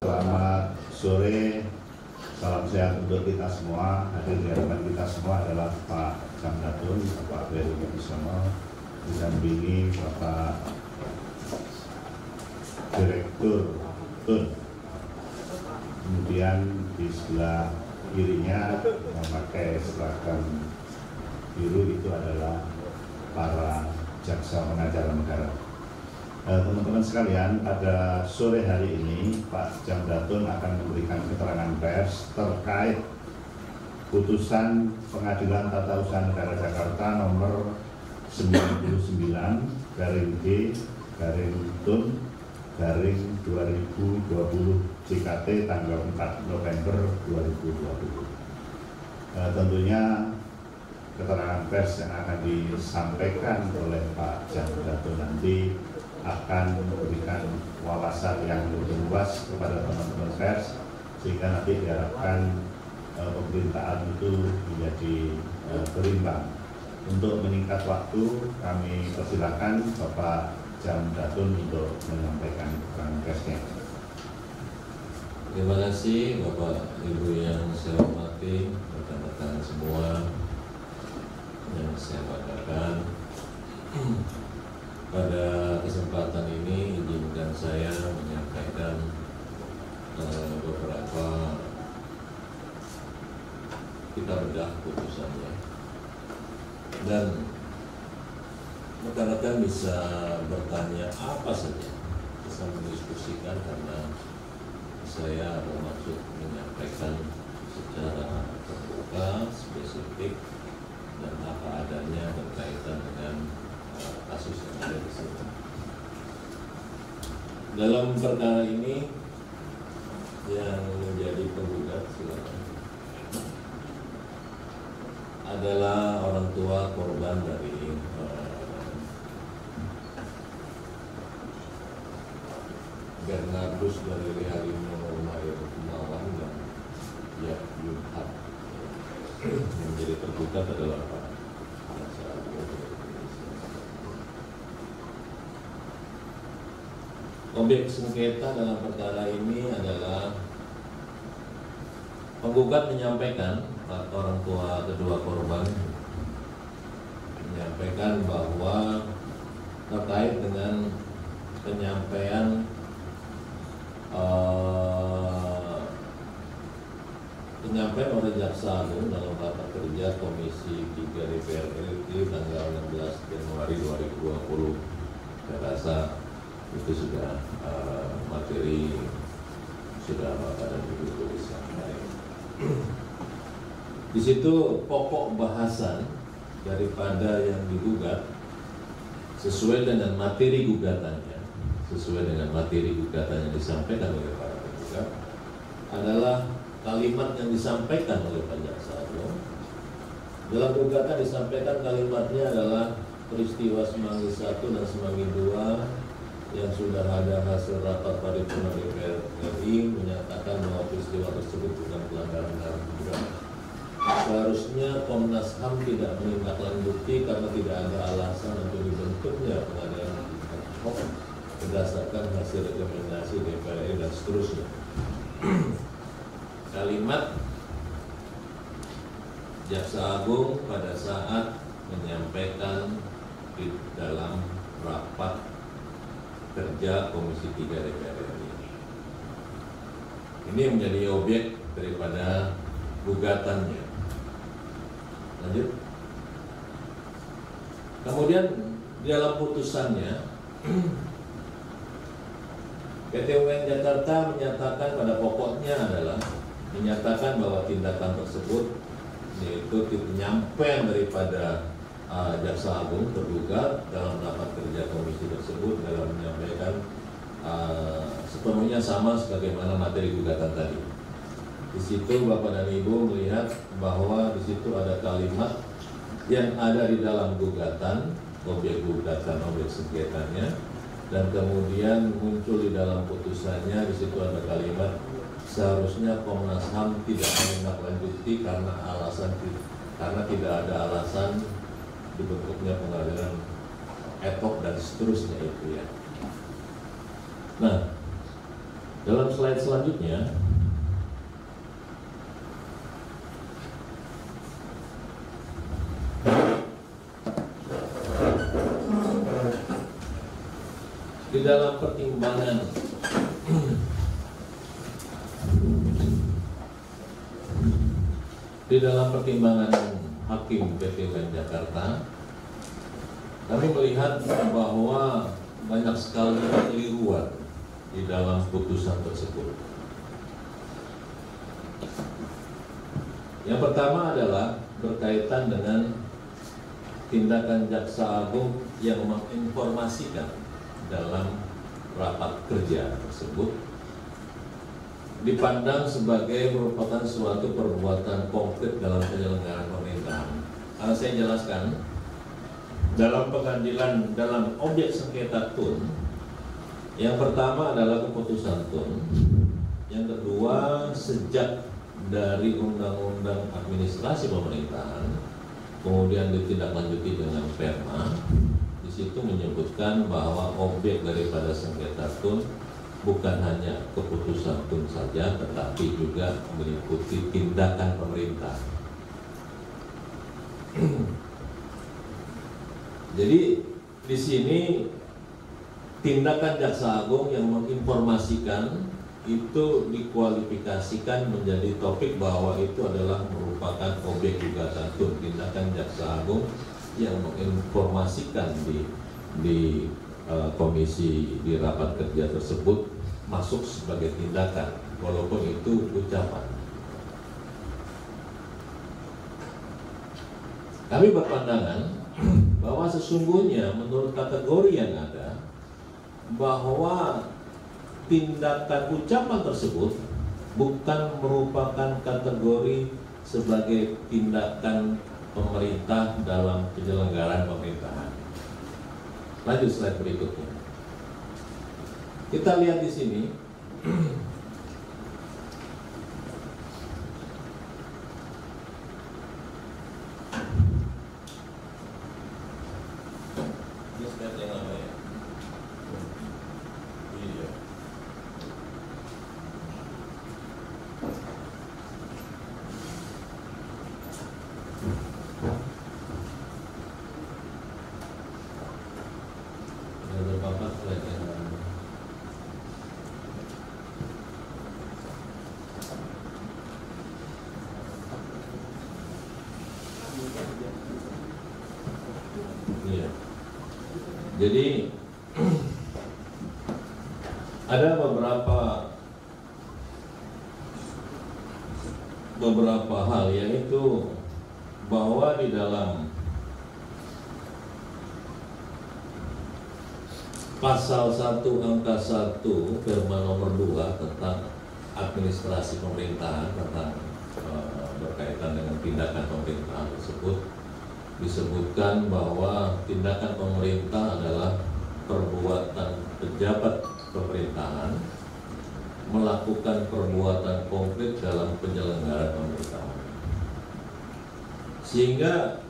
Selamat sore, salam sehat untuk kita semua. Hadir di hadapan kita semua adalah Pak Jamdatun, Bapak Heru Wibisono, didampingi Bapak Direktur TUN. Kemudian di sebelah kirinya memakai seragam biru itu adalah para jaksa pengacara negara. Teman-teman sekalian, pada sore hari ini Pak Jamdatun akan memberikan keterangan pers terkait putusan Pengadilan Tata Usaha Negara Jakarta nomor 99/D/TUN/2020 JKT tanggal 4 November 2020. Tentunya keterangan pers yang akan disampaikan oleh Pak Jamdatun nanti akan memberikan wawasan yang lebih luas kepada teman-teman pers, sehingga nanti diharapkan pemberitaan itu menjadi berimbang. Untuk meningkat waktu, kami persilakan Bapak Jamdatun untuk menyampaikan keterangan persnya. Terima kasih Bapak Ibu yang saya hormati, rekan-rekan semua yang saya banggakan. Pada kesempatan ini izinkan saya menyampaikan beberapa kita bedah putusannya, dan rekan-rekan bisa bertanya apa saja, bisa mendiskusikan, karena saya bermaksud menyampaikan secara terbuka, spesifik, dan apa adanya berkaitan dengan kasus yang ada di sini. Dalam perkara ini yang menjadi penggugat adalah orang tua korban dari Bernardus dari Harimau Mayor Kumawan dan Yudhat. Yang menjadi tergugat adalah Pak. Objek sengketa dalam perkara ini adalah penggugat menyampaikan, orang tua kedua korban menyampaikan bahwa terkait dengan penyampaian oleh Jaksa Agung dalam rapat kerja Komisi 3 DPR RI tanggal 16 Januari 2020. Saya rasa itu sudah materi, sudah Bapak dan Ibu tulis yang baik. Di situ pokok bahasan daripada yang digugat sesuai dengan materi gugatannya, yang disampaikan oleh para penggugat adalah kalimat yang disampaikan oleh Pak Jaksa Agung. Dalam gugatan disampaikan kalimatnya adalah peristiwa Semanggi 1 dan Semanggi 2 yang sudah ada hasil rapat paripurna DPR RI menyatakan bahwa peristiwa tersebut bukan pelanggaran HAM berat. Seharusnya Komnas HAM tidak menindaklanjuti karena tidak ada alasan untuk dibentuknya pengadilan ad hoc berdasarkan hasil rekomendasi DPR RI dan seterusnya. Kalimat Jaksa Agung pada saat menyampaikan di dalam rapat kerja Komisi 3 DPR RI. Ini menjadi objek daripada gugatannya. Lanjut. Kemudian di dalam putusannya PT UN Jakarta menyatakan pada pokoknya adalah menyatakan bahwa tindakan tersebut, yaitu penyampaian daripada Jaksa Agung tergugat dalam rapat kerja komisi tersebut dalam menyampaikan sepenuhnya sama sebagaimana materi gugatan tadi. Di situ Bapak dan Ibu melihat bahwa di situ ada kalimat yang ada di dalam gugatan, objek sengketanya, dan kemudian muncul di dalam putusannya. Di situ ada kalimat seharusnya Komnas HAM tidak menindaklanjuti karena tidak ada alasan dibentuknya pengadilan ad hoc dan seterusnya itu ya. Nah, Dalam slide selanjutnya, di dalam pertimbangan Hakim PT UN Jakarta, kami melihat bahwa banyak sekali kekeliruan di dalam putusan tersebut. Yang pertama adalah berkaitan dengan tindakan Jaksa Agung yang menginformasikan dalam rapat kerja tersebut dipandang sebagai merupakan suatu perbuatan konkret dalam penyelenggaraan pemerintahan. Karena saya jelaskan, dalam pengadilan, dalam objek sengketa TUN, yang pertama adalah keputusan TUN, yang kedua sejak dari Undang-Undang Administrasi Pemerintahan, kemudian ditindaklanjuti dengan Perma. Di situ menyebutkan bahwa objek daripada sengketa TUN bukan hanya keputusan TUN saja, tetapi juga meliputi tindakan pemerintah. Jadi di sini tindakan Jaksa Agung yang menginformasikan itu dikualifikasikan menjadi topik bahwa itu adalah merupakan objek gugatan TUN. Tindakan Jaksa Agung yang menginformasikan di komisi di rapat kerja tersebut masuk sebagai tindakan, walaupun itu ucapan. Kami berpandangan bahwa sesungguhnya menurut kategori yang ada, bahwa tindakan ucapan tersebut bukan merupakan kategori sebagai tindakan pemerintah dalam penyelenggaraan pemerintahan. Lanjut slide berikutnya. Kita lihat di sini. Ini slide yang lama ya. Iya. Ada beberapa slide yang lama. Iya. Jadi ada beberapa hal, yaitu bahwa di dalam pasal 1 angka 1 Perma nomor 2 tentang administrasi pemerintahan, tentang berkaitan dengan tindakan pemerintahan tersebut, disebutkan bahwa tindakan pemerintah adalah perbuatan pejabat pemerintahan melakukan perbuatan konkret dalam penyelenggaraan pemerintahan. Sehingga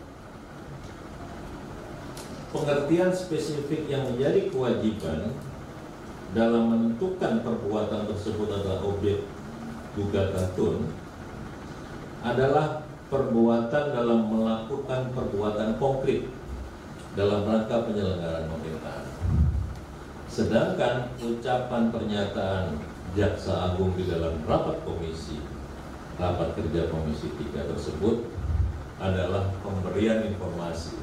pengertian spesifik yang menjadi kewajiban dalam menentukan perbuatan tersebut adalah objek gugatan TUN adalah perbuatan dalam melakukan perbuatan konkret dalam rangka penyelenggaraan pemerintahan. Sedangkan ucapan pernyataan Jaksa Agung di dalam rapat kerja Komisi 3 tersebut adalah pemberian informasi,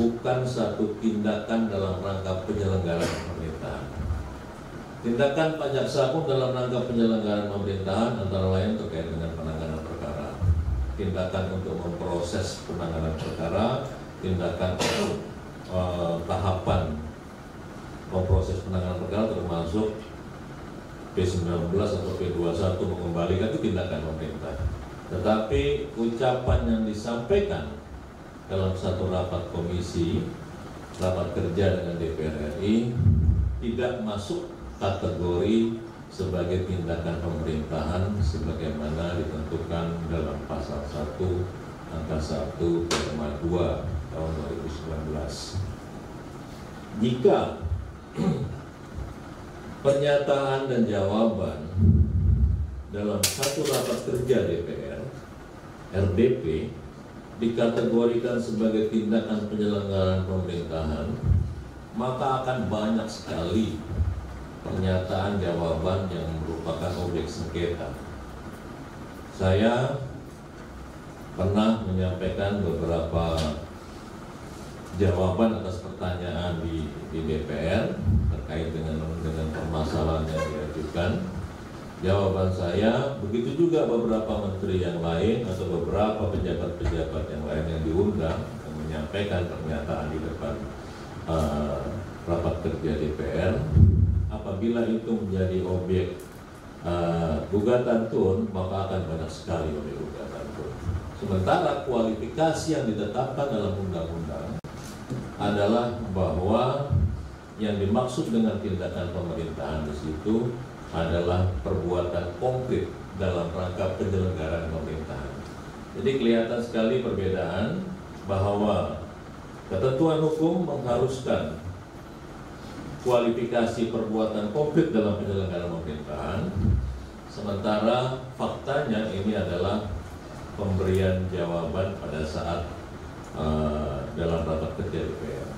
bukan satu tindakan dalam rangka penyelenggaraan pemerintahan. Tindakan Pak Jaksa Agung dalam rangka penyelenggaraan pemerintahan antara lain terkait dengan penanganan perkara, tindakan untuk memproses penanganan perkara, tindakan untuk tahapan memproses penanganan perkara termasuk P19 atau P21 mengembalikan, itu tindakan pemerintah. Tetapi ucapan yang disampaikan dalam satu rapat komisi, rapat kerja dengan DPR RI, tidak masuk kategori sebagai tindakan pemerintahan sebagaimana ditentukan dalam pasal 1 angka 1 Perma 2 tahun 2019. Jika pernyataan dan jawaban dalam satu rapat kerja DPR, RDP, dikategorikan sebagai tindakan penyelenggaraan pemerintahan, maka akan banyak sekali pernyataan jawaban yang merupakan objek sengketa. Saya pernah menyampaikan beberapa jawaban atas pertanyaan di DPR terkait dengan permasalahan yang diajukan. Jawaban saya, begitu juga beberapa menteri yang lain atau beberapa pejabat-pejabat yang lain yang diundang yang menyampaikan pernyataan di depan rapat kerja DPR, apabila itu menjadi objek gugatan tun, maka akan banyak sekali objek gugatan tun. Sementara kualifikasi yang ditetapkan dalam undang-undang adalah bahwa yang dimaksud dengan tindakan pemerintahan di situ adalah perbuatan konkret dalam rangka penyelenggaraan pemerintahan. Jadi kelihatan sekali perbedaan bahwa ketentuan hukum mengharuskan kualifikasi perbuatan konkret dalam penyelenggaraan pemerintahan, sementara faktanya ini adalah pemberian jawaban pada saat dalam rapat kerja DPR.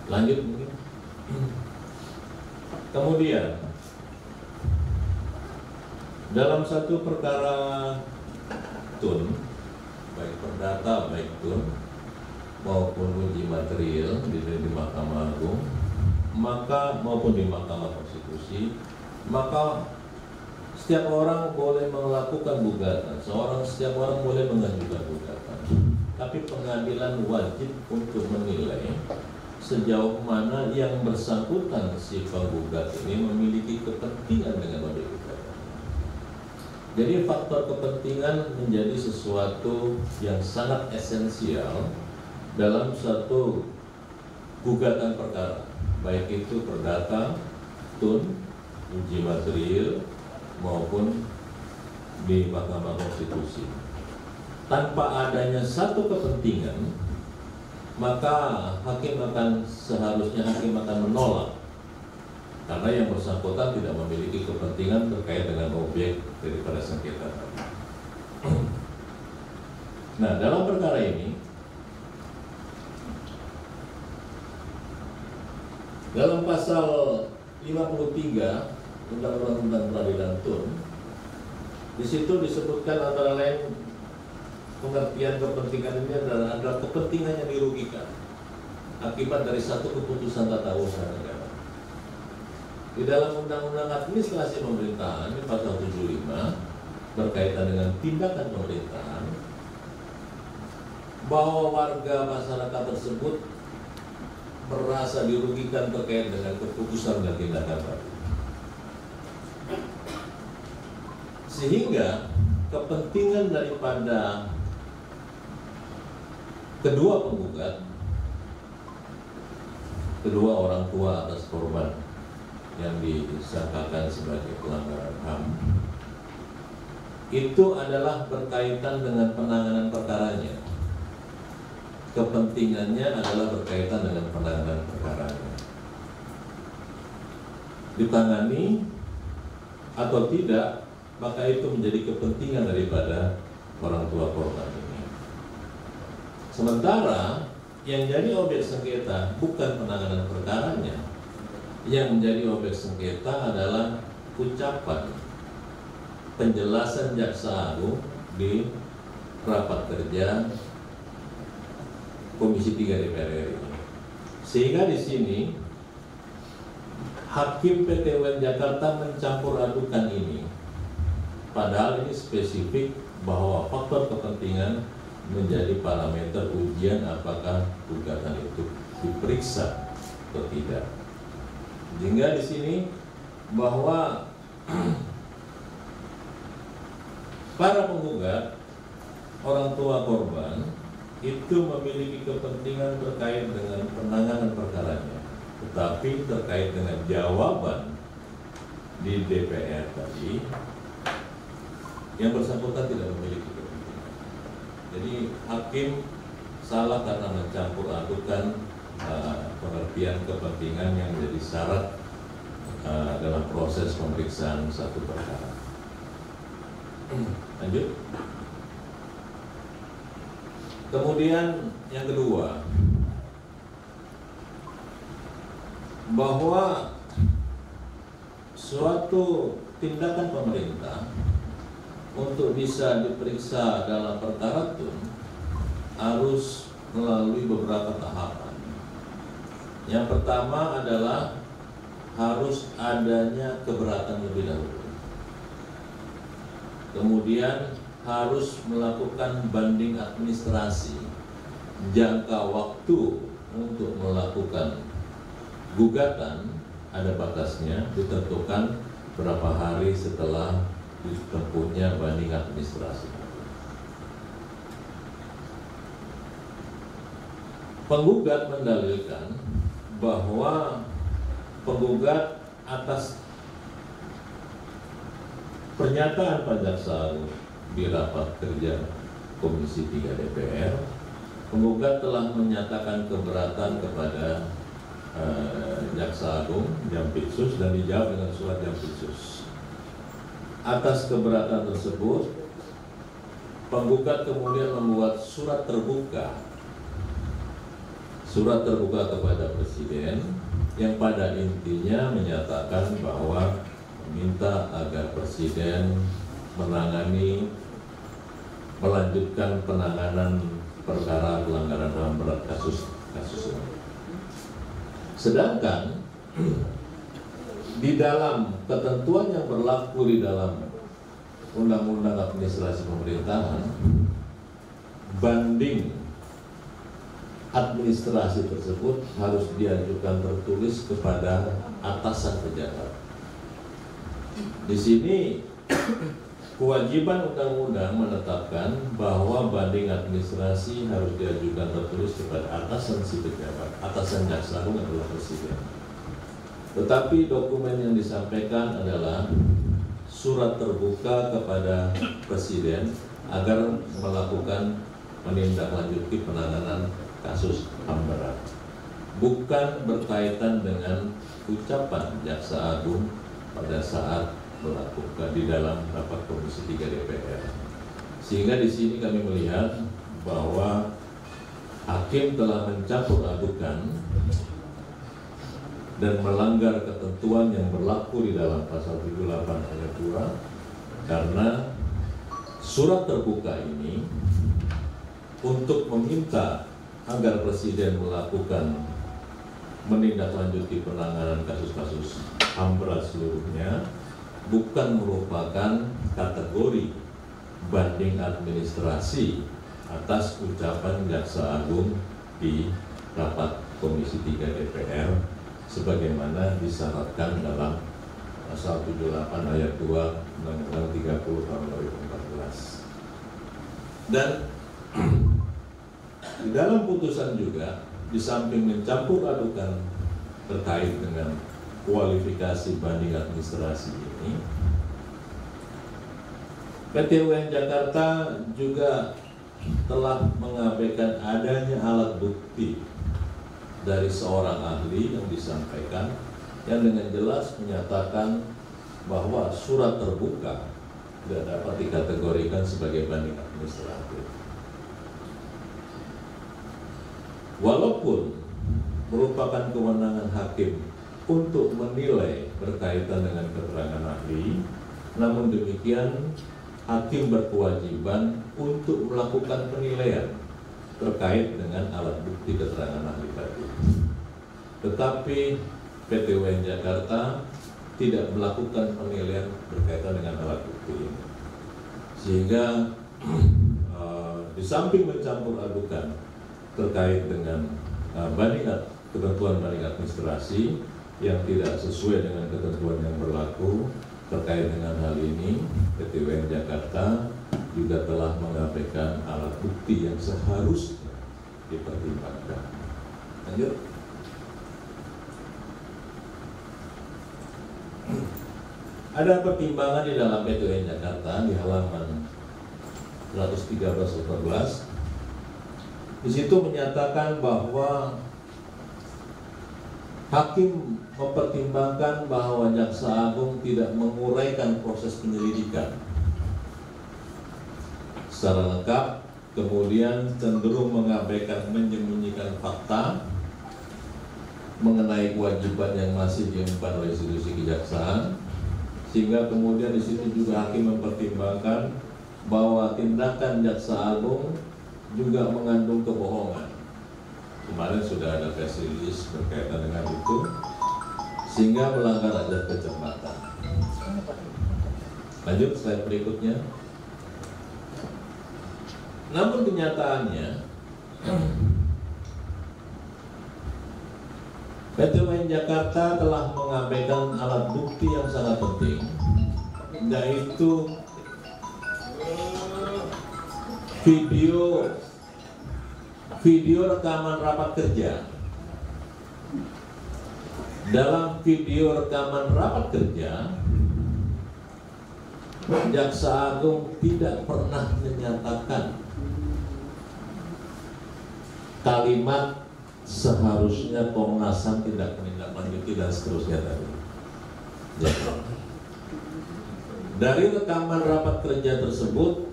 Lanjut mungkin. Kemudian dalam satu perkara tun, baik perdata, baik tun maupun uji material di Mahkamah Agung, maka maupun di Mahkamah Konstitusi, maka setiap orang boleh melakukan gugatan, setiap orang boleh mengajukan gugatan. Tapi pengadilan wajib untuk menilai sejauh mana yang bersangkutan si penggugat ini memiliki kepentingan dengan objek gugatan. Jadi faktor kepentingan menjadi sesuatu yang sangat esensial dalam satu gugatan perkara, baik itu perdata, tun, uji material, maupun di Mahkamah Konstitusi. Tanpa adanya satu kepentingan, maka seharusnya hakim akan menolak, karena yang bersangkutan tidak memiliki kepentingan terkait dengan objek daripada sengketa tadi. Nah, dalam perkara ini, dalam pasal 53 Undang-Undang Peradilan Tun, di situ disebutkan antara lain pengertian kepentingan ini adalah kepentingan yang dirugikan akibat dari satu keputusan tata usaha negara. Di dalam Undang-Undang Administrasi Pemerintahan di pasal 75 berkaitan dengan tindakan pemerintahan, bahwa warga masyarakat tersebut merasa dirugikan terkait dengan keputusan dan tindakan tadi. Sehingga kepentingan daripada kedua penggugat, kedua orang tua atas korban yang disangkakan sebagai pelanggaran HAM, itu adalah berkaitan dengan penanganan perkaranya. Kepentingannya adalah berkaitan dengan penanganan perkaranya. Ditangani atau tidak, maka itu menjadi kepentingan daripada orang tua korban ini. Sementara yang jadi objek sengketa bukan penanganan perkaranya. Yang menjadi objek sengketa adalah ucapan penjelasan Jaksa Agung di rapat kerja Komisi 3 DPR RI. Sehingga di sini Hakim PT UN Jakarta mencampur adukan ini. Padahal ini spesifik bahwa faktor kepentingan menjadi parameter ujian apakah gugatan itu diperiksa atau tidak. Sehingga di sini bahwa para penggugat, orang tua korban itu memiliki kepentingan terkait dengan penanganan perkaranya, tetapi terkait dengan jawaban di DPR tadi, yang bersangkutan tidak memiliki kepentingan. Jadi hakim salah karena mencampur adukan pengertian kepentingan yang menjadi syarat dalam proses pemeriksaan satu perkara. Lanjut. Kemudian yang kedua, bahwa suatu tindakan pemerintah untuk bisa diperiksa dalam perkara itu harus melalui beberapa tahapan. Yang pertama adalah harus adanya keberatan lebih dahulu. Kemudian harus melakukan banding administrasi, jangka waktu untuk melakukan gugatan ada batasnya, ditentukan berapa hari setelah ditempuhnya banding administrasi. Penggugat mendalilkan bahwa penggugat atas pernyataan Pak Jaksa Agung di rapat kerja Komisi 3 DPR, penggugat telah menyatakan keberatan kepada Jaksa Agung Jampitsus dan dijawab dengan surat Jampitsus. Atas keberatan tersebut, penggugat kemudian membuat surat terbuka kepada Presiden yang pada intinya menyatakan bahwa meminta agar Presiden melanjutkan penanganan perkara pelanggaran HAM berat kasus ini. Sedangkan di dalam ketentuan yang berlaku di dalam Undang-Undang Administrasi Pemerintahan, banding administrasi tersebut harus diajukan tertulis kepada atasan pejabat. Di sini kewajiban undang-undang menetapkan bahwa banding administrasi harus diajukan tertulis kepada atasan si pejabat. Atasan Jaksa Agung adalah Presiden. Tetapi dokumen yang disampaikan adalah surat terbuka kepada Presiden agar melakukan menindaklanjuti penanganan kasus HAM berat, bukan berkaitan dengan ucapan Jaksa Agung pada saat melakukan di dalam rapat Komisi 3 DPR. Sehingga di sini kami melihat bahwa hakim telah mencampur adukan dan melanggar ketentuan yang berlaku di dalam pasal 78 ayat 2, karena surat terbuka ini untuk meminta agar Presiden melakukan menindaklanjuti penanganan kasus-kasus HAM berat seluruhnya bukan merupakan kategori banding administrasi atas ucapan Jaksa Agung di rapat Komisi 3 DPR sebagaimana disyaratkan dalam pasal 78 ayat 2 Undang-Undang 30 tahun 2014. Dan di dalam putusan juga di samping mencampur adukan terkait dengan kualifikasi banding administrasi ini, PT UN Jakarta juga telah mengabaikan adanya alat bukti dari seorang ahli yang disampaikan yang dengan jelas menyatakan bahwa surat terbuka tidak dapat dikategorikan sebagai banding administratif. Walaupun merupakan kewenangan hakim untuk menilai berkaitan dengan keterangan ahli, namun demikian hakim berkewajiban untuk melakukan penilaian terkait dengan alat bukti keterangan ahli tadi. Tetapi PT UN Jakarta tidak melakukan penilaian berkaitan dengan alat bukti ini, sehingga di samping mencampur adukan terkait dengan ketentuan banding administrasi yang tidak sesuai dengan ketentuan yang berlaku terkait dengan hal ini, PT UN Jakarta juga telah mengabaikan alat bukti yang seharusnya dipertimbangkan. Lanjut. Ada pertimbangan di dalam PT UN Jakarta di halaman 113-14. Di situ menyatakan bahwa Hakim mempertimbangkan bahwa Jaksa Agung tidak menguraikan proses penyelidikan secara lengkap, kemudian cenderung mengabaikan, menyembunyikan fakta mengenai kewajiban yang masih diemban oleh institusi kejaksaan, sehingga kemudian di situ juga hakim mempertimbangkan bahwa tindakan Jaksa Agung juga mengandung kebohongan. Kemarin sudah ada press release berkaitan dengan itu, sehingga melanggar azas kecermatan. Lanjut slide berikutnya. Namun kenyataannya PT UN Jakarta telah mengabaikan alat bukti yang sangat penting, yaitu video rekaman rapat kerja. Dalam video rekaman rapat kerja, Jaksa Agung tidak pernah menyatakan kalimat seharusnya Komnas HAM tidak menindaklanjuti dan seterusnya tadi. Dari rekaman rapat kerja tersebut,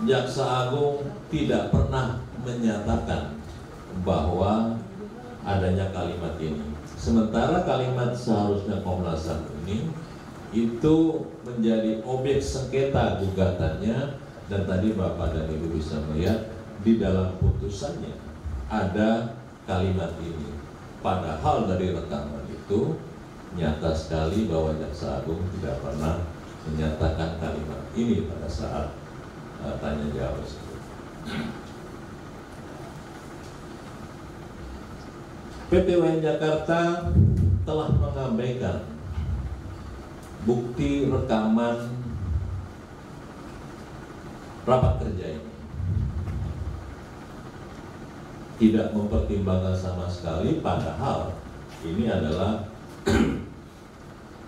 Jaksa Agung tidak pernah menyatakan bahwa adanya kalimat ini. Sementara kalimat seharusnya Komnas HAM ini itu menjadi objek sengketa gugatannya, dan tadi Bapak dan Ibu bisa melihat di dalam putusannya ada kalimat ini. Padahal dari rekaman itu nyata sekali bahwa Jaksa Agung tidak pernah menyatakan kalimat ini pada saat tanya jawab tersebut. PT UN Jakarta telah mengabaikan bukti rekaman rapat kerja ini, tidak mempertimbangkan sama sekali, padahal ini adalah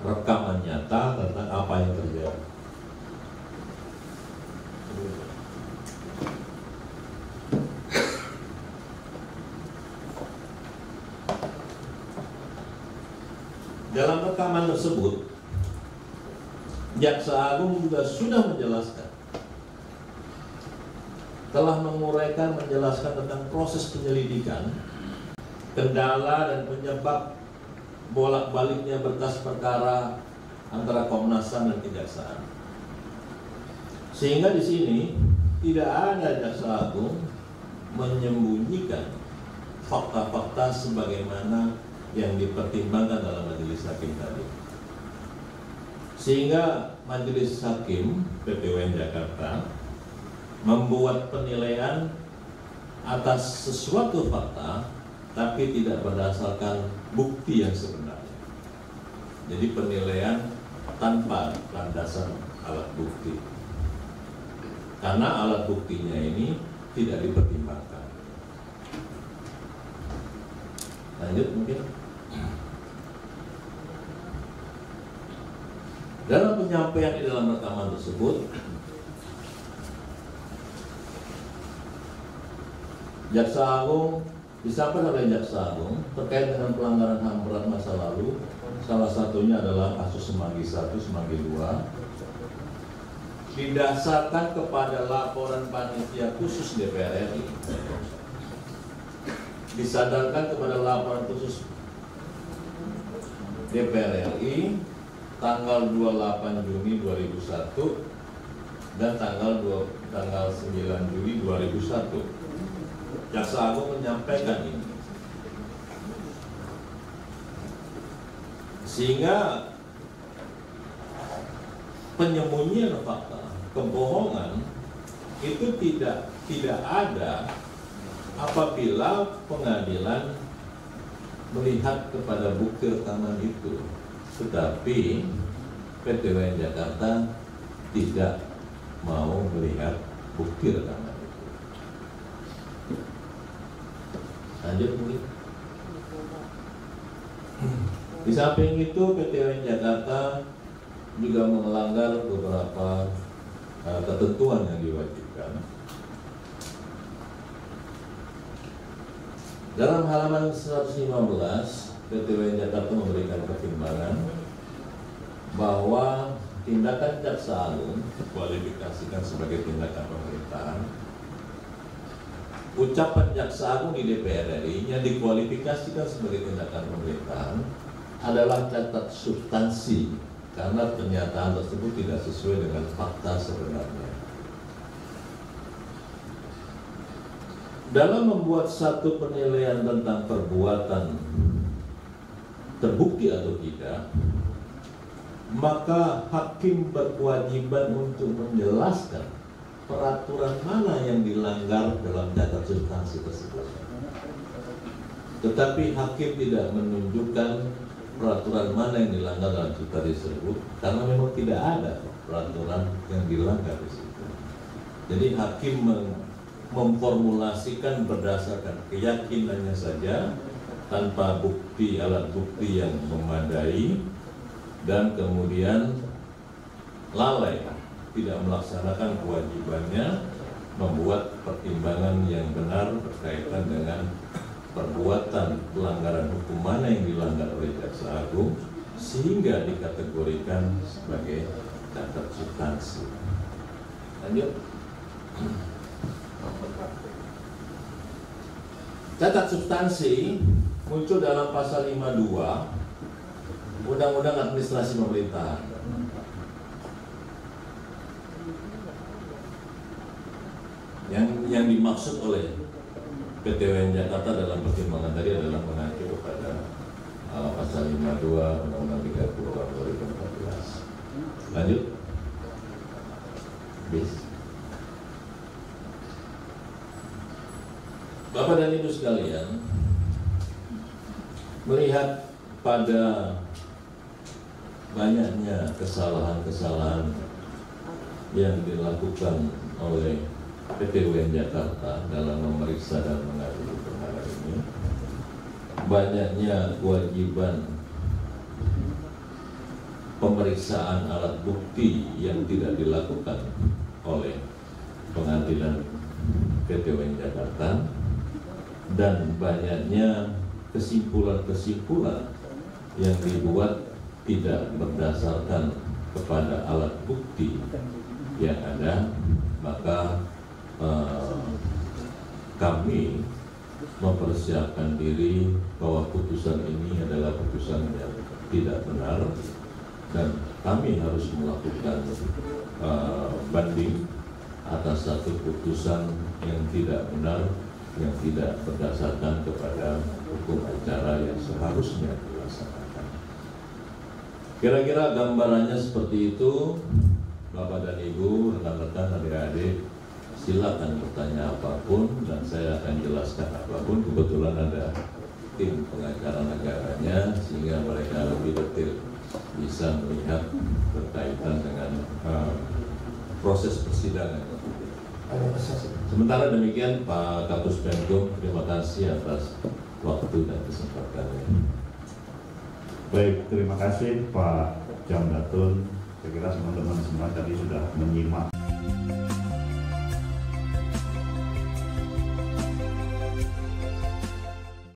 rekaman nyata tentang apa yang terjadi. Dalam rekaman tersebut, Jaksa Agung juga sudah menjelaskan, telah menguraikan, menjelaskan tentang proses penyelidikan, kendala dan penyebab bolak-baliknya berkas perkara antara Komnas HAM dan Kejaksaan. Sehingga di sini tidak ada Jaksa Agung menyembunyikan fakta-fakta sebagaimana yang dipertimbangkan dalam majelis hakim tadi. Sehingga majelis hakim PT UN Jakarta membuat penilaian atas sesuatu fakta tapi tidak berdasarkan bukti yang sebenarnya. Jadi penilaian tanpa landasan alat bukti, karena alat buktinya ini tidak dipertimbangkan. Lanjut mungkin. Dalam penyampaian di dalam rekaman tersebut, Jaksa Agung disampaikan oleh Jaksa Agung terkait dengan pelanggaran HAM berat masa lalu, salah satunya adalah kasus Semanggi 1, Semanggi 2, didasarkan kepada laporan panitia khusus DPR RI, disadarkan kepada laporan khusus DPR RI tanggal 28 Juni 2001 dan tanggal 9 Juli 2001. Jaksa Agung menyampaikan ini, sehingga penyembunyian fakta, kebohongan itu tidak ada apabila pengadilan melihat kepada bukti rekaman itu. Tetapi PT UN Jakarta tidak mau melihat bukti rekaman itu. Lanjut mungkin. Di samping itu PT UN Jakarta juga melanggar beberapa ketentuan yang diwajibkan. Dalam halaman 115, PT UN Jakarta memberikan pertimbangan bahwa tindakan Jaksa Agung kualifikasikan sebagai tindakan pemerintahan. Ucapan Jaksa Agung di DPR RI yang dikualifikasikan sebagai tindakan pemerintahan adalah catat substansi karena pernyataan tersebut tidak sesuai dengan fakta sebenarnya. Dalam membuat satu penilaian tentang perbuatan terbukti atau tidak, maka hakim berkewajiban untuk menjelaskan peraturan mana yang dilanggar dalam catat substansi tersebut. Tetapi hakim tidak menunjukkan peraturan mana yang dilanggar dalam catat tersebut karena memang tidak ada peraturan yang dilanggar di situ. Jadi hakim memformulasikan berdasarkan keyakinannya saja tanpa bukti, alat bukti yang memadai, dan kemudian lalai tidak melaksanakan kewajibannya membuat pertimbangan yang benar berkaitan dengan perbuatan pelanggaran hukum mana yang dilanggar oleh Jaksa Agung sehingga dikategorikan sebagai catat substansi. Lanjut. Catat substansi muncul dalam pasal 52 Undang-Undang Administrasi Pemerintahan. Yang dimaksud oleh PT UN Jakarta dalam pertimbangan tadi adalah mengacu kepada pasal 52 Undang-Undang 30 tahun 2014. Lanjut. Bis. Bapak dan Ibu sekalian, melihat pada banyaknya kesalahan-kesalahan yang dilakukan oleh PT UN Jakarta dalam memeriksa dan mengadili perkara ini, banyaknya kewajiban pemeriksaan alat bukti yang tidak dilakukan oleh pengadilan PT UN Jakarta, dan banyaknya kesimpulan-kesimpulan yang dibuat tidak berdasarkan kepada alat bukti yang ada, maka kami mempersiapkan diri bahwa putusan ini adalah putusan yang tidak benar dan kami harus melakukan banding atas satu putusan yang tidak benar, yang tidak berdasarkan kepada hukum acara yang seharusnya dilaksanakan. Kira-kira gambarannya seperti itu. Bapak dan Ibu, rekan-rekan, adik-adik, silakan bertanya apapun dan saya akan jelaskan apapun. Kebetulan ada tim pengacara negaranya sehingga mereka lebih detail bisa melihat berkaitan dengan proses persidangan. Sementara demikian, Pak Kapus Penkum, terima kasih atas waktu dan kesempatannya. Baik, terima kasih Pak Jamdatun. Saya kira teman-teman semua tadi sudah menyimak.